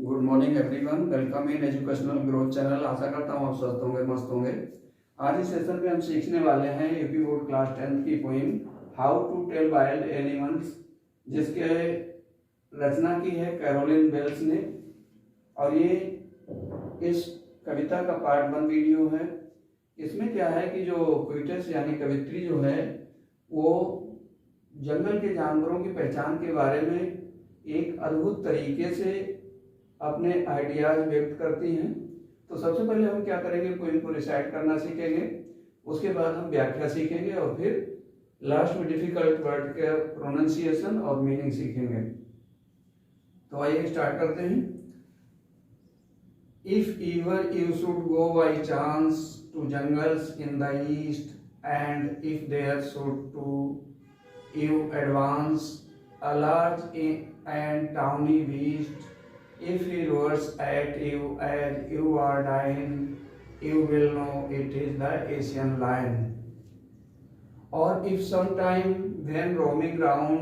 Good morning everyone, welcome in educational growth channel. आशा करता हूँ आप स्वस्थ होंगे, मस्त होंगे। आज इस सेशन में हम सीखने वाले हैं यूपी बोर्ड क्लास 10 की poem how to tell wild animals, जिसके रचना की है कैरोलिन वेल्स ने। और ये इस कविता का पार्ट 1 वीडियो है। इसमें क्या है कि जो पोइटेस यानी कवित्री जो है वो जंगल के जानवरों की पहचान के बारे में एक अद्भुत तरीके से अपने आइडियाज व्यक्त करती हैं। तो सबसे पहले हम क्या करेंगे, पोएम को रिसाइट करना सीखेंगे, उसके बाद हम व्याख्या सीखेंगे और फिर लास्ट में डिफिकल्ट वर्ड के प्रोनाउंसिएशन और मीनिंग सीखेंगे। तो आइए स्टार्ट करते हैं। If ever you should go by chance to jungles in the east and if there should to you advance a large and tawny beast, if he roars at you as you are dying, you will know it is the Asian lion. Or if sometime when roaming round,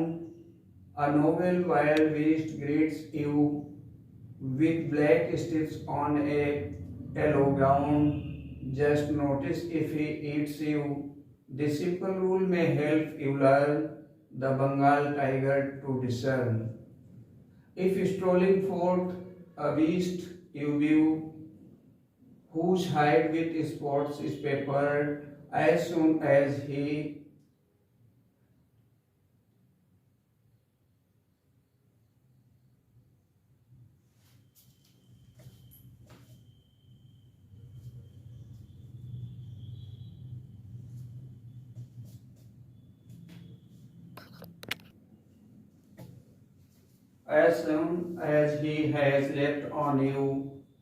a noble wild beast greets you with black stripes on a yellow ground, just notice if he eats you. This simple rule may help you learn the Bengal tiger to discern. If strolling forth a beast you view, whose hide with spots is peppered, as soon as he has left on you,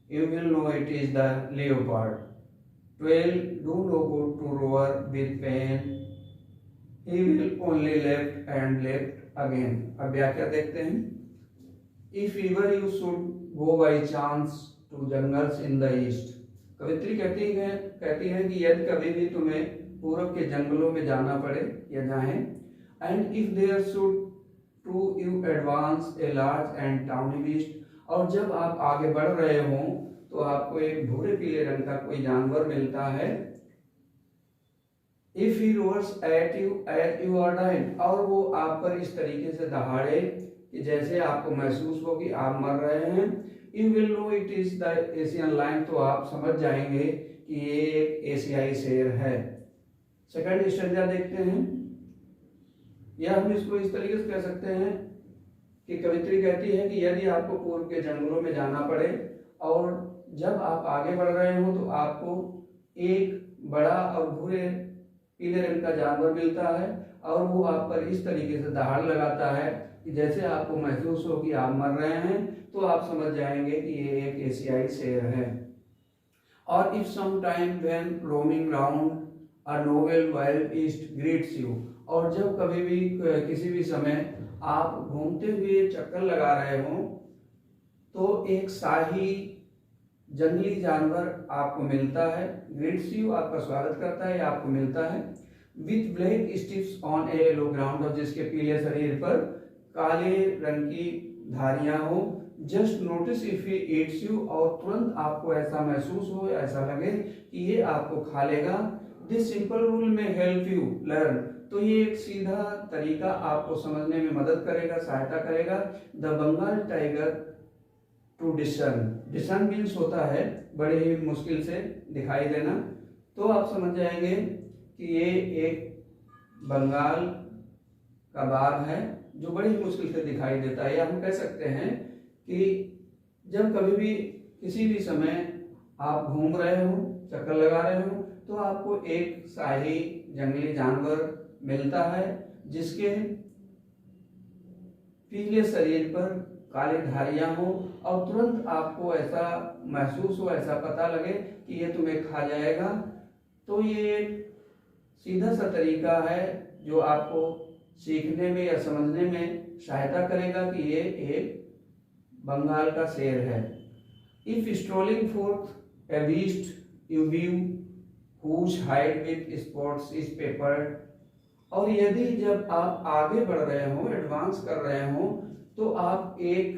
you will know it is the leopard. 12. Do no good to roar with pain, he will only left and left again. अब व्याख्या देखते हैं। If ever you should go by chance to jungles in the east, कवित्री कहती है कि यदि कभी भी तुम्हें पूर्व के जंगलों में जाना पड़े या जाएं, and if there should to you advance a large and tawny beast, और जब आप आगे बढ़ रहे हों तो आपको एक भूरे पीले रंग का कोई जानवर मिलता है। If he roars at you as you are dying, और वो आप पर इस तरीके से दहाड़े कि जैसे आपको महसूस हो कि आप मर रहे हैं, you will know it is the Asian lion, तो आप समझ जाएंगे कि ये एक एशियाई शेर है। सेकंड स्टेंजा देखते हैं। या हम इसको इस तरीके से कह सकते हैं कि कवित्री कहती है कि यदि आपको पूर्व के जंगलों में जाना पड़े और जब आप आगे बढ़ रहे हो तो आपको एक बड़ा और भूरे पीले रंग का जानवर मिलता है और वो आप पर इस तरीके से दहाड़ लगाता है कि जैसे आपको महसूस हो कि आप मर रहे हैं, तो आप समझ जाएंगे कि ये एक एशियाई शेर है। और if some time when roaming round a novel wild beast greets you, और जब कभी भी किसी भी समय आप घूमते हुए चक्कर लगा रहे हो तो एक शाही जंगली जानवर आपको मिलता है। ग्रीट्स यू आपका स्वागत करता है या आपको मिलता है। With black strips on A yellow ground, और जिसके पीले शरीर पर काले रंग की धारियां हो। Just notice if he eats you, और तुरंत आपको ऐसा महसूस हो, ऐसा लगे कि ये आपको खा लेगा। दिस सिंपल रूल में हेल्प यू लर्न, तो ये एक सीधा तरीका आपको समझने में मदद करेगा, सहायता करेगा। The Bengal tiger to discern, discern means होता है बड़े ही मुश्किल से दिखाई देना, तो आप समझ जाएंगे कि ये एक बंगाल का बाघ है जो बड़ी ही मुश्किल से दिखाई देता है। या हम कह सकते हैं कि जब कभी भी किसी भी समय आप घूम रहे हो, चक्कर लगा रहे हो, तो आपको एक शाही जंगली जानवर मिलता है जिसके पीले शरीर पर काली धारियां हो और तुरंत आपको ऐसा महसूस हो, ऐसा पता लगे कि ये तुम्हें खा जाएगा। तो ये सीधा सा तरीका है जो आपको सीखने में या समझने में सहायता करेगा कि ये एक बंगाल का शेर है। If strolling fourth A beast you view whose hide with spots is papered, और यदि जब आप आगे बढ़ रहे हो, एडवांस कर रहे हो, तो आप एक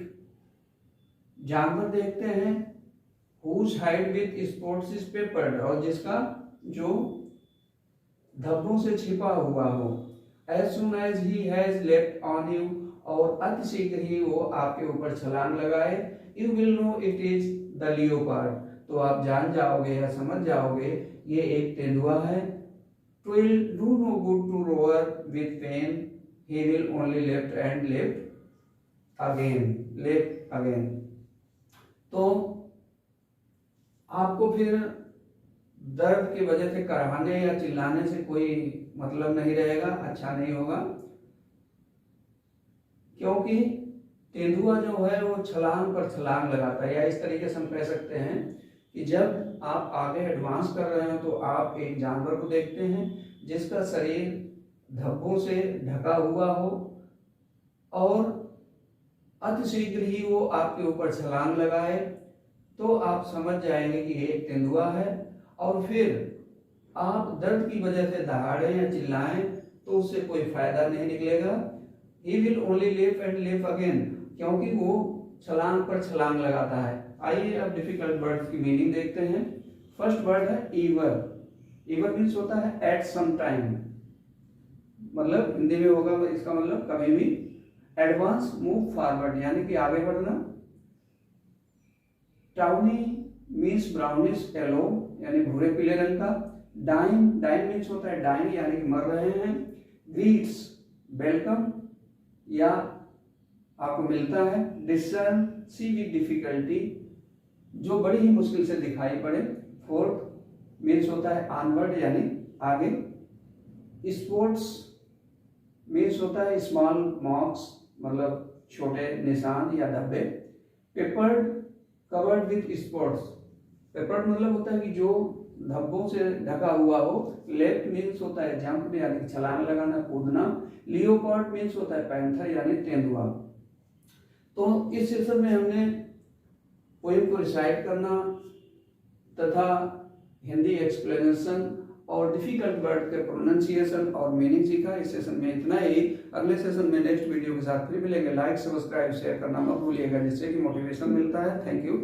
जानवर देखते हैं whose hide with spots is papered, और जिसका जो धब्बों से छिपा हुआ हो। As soon as he has leapt on you, और अति शीघ्र ही वो आपके ऊपर छलांग लगाए, you will know it is the leopard, तो आप जान जाओगे या समझ जाओगे ये एक तेंदुआ है। It will do no good to roar with pain, he will only leap and leap again। तो आपको फिर दर्द की वजह से कराहने या चिल्लाने से कोई मतलब नहीं रहेगा, अच्छा नहीं होगा, क्योंकि तेंदुआ जो है वो छलांग पर छलांग लगाता है। या इस तरीके से हम कह सकते हैं कि जब आप आगे एडवांस कर रहे हो तो आप एक जानवर को देखते हैं जिसका शरीर धब्बों से ढका हुआ हो और अति शीघ्र ही वो आपके ऊपर छलांग लगाए, तो आप समझ जाएंगे कि ये एक तेंदुआ है। और फिर आप दर्द की वजह से दहाड़े या चिल्लाएं तो उससे कोई फायदा नहीं निकलेगा। He will only leap and leap again, क्योंकि वो छलांग पर छलांग लगाता है। आइए अब डिफिकल्ट वर्ड्स की मीनिंग देखते हैं। फर्स्ट वर्ड है ईवर। ईवर मीन्स होता है एट सम टाइम, मतलब हिंदी में होगा इसका मतलब कभी भी। एडवांस मूव फॉरवर्ड यानी कि आगे बढ़ना। टाउनी मीन्स ब्राउनिश येलो यानी भूरे पीले रंग का। डाइन मीन्स होता है डाइन यानी कि मर रहे हैं। ग्रीट्स वेलकम या आपको मिलता है। डिसर्न सी विद डिफिकल्टी जो बड़ी ही मुश्किल से दिखाई पड़े। फोर्थ मीन्स होता है ऑनवर्ड यानी आगे। स्पोर्ट्स मीन्स होता है स्मॉल मार्क्स मतलब छोटे निशान या धब्बे। Peppered covered with spots, peppered मतलब होता है कि जो धब्बों से ढका हुआ हो। लेफ्ट मीन्स होता है जंप यानी कि छलांग लगाना, कूदना। लियोपार्ड मीन्स होता है पैंथर यानी तेंदुआ। तो इस सेशन में हमने पोएम को रिसाइट करना तथा हिंदी एक्सप्लेनेशन और डिफिकल्ट वर्ड के प्रोनाउंसिएशन और मीनिंग सीखा। इस सेशन में इतना ही। अगले सेशन में नेक्स्ट वीडियो के साथ फिर मिलेंगे। लाइक सब्सक्राइब शेयर करना मत भूलिएगा जिससे कि मोटिवेशन मिलता है। Thank you.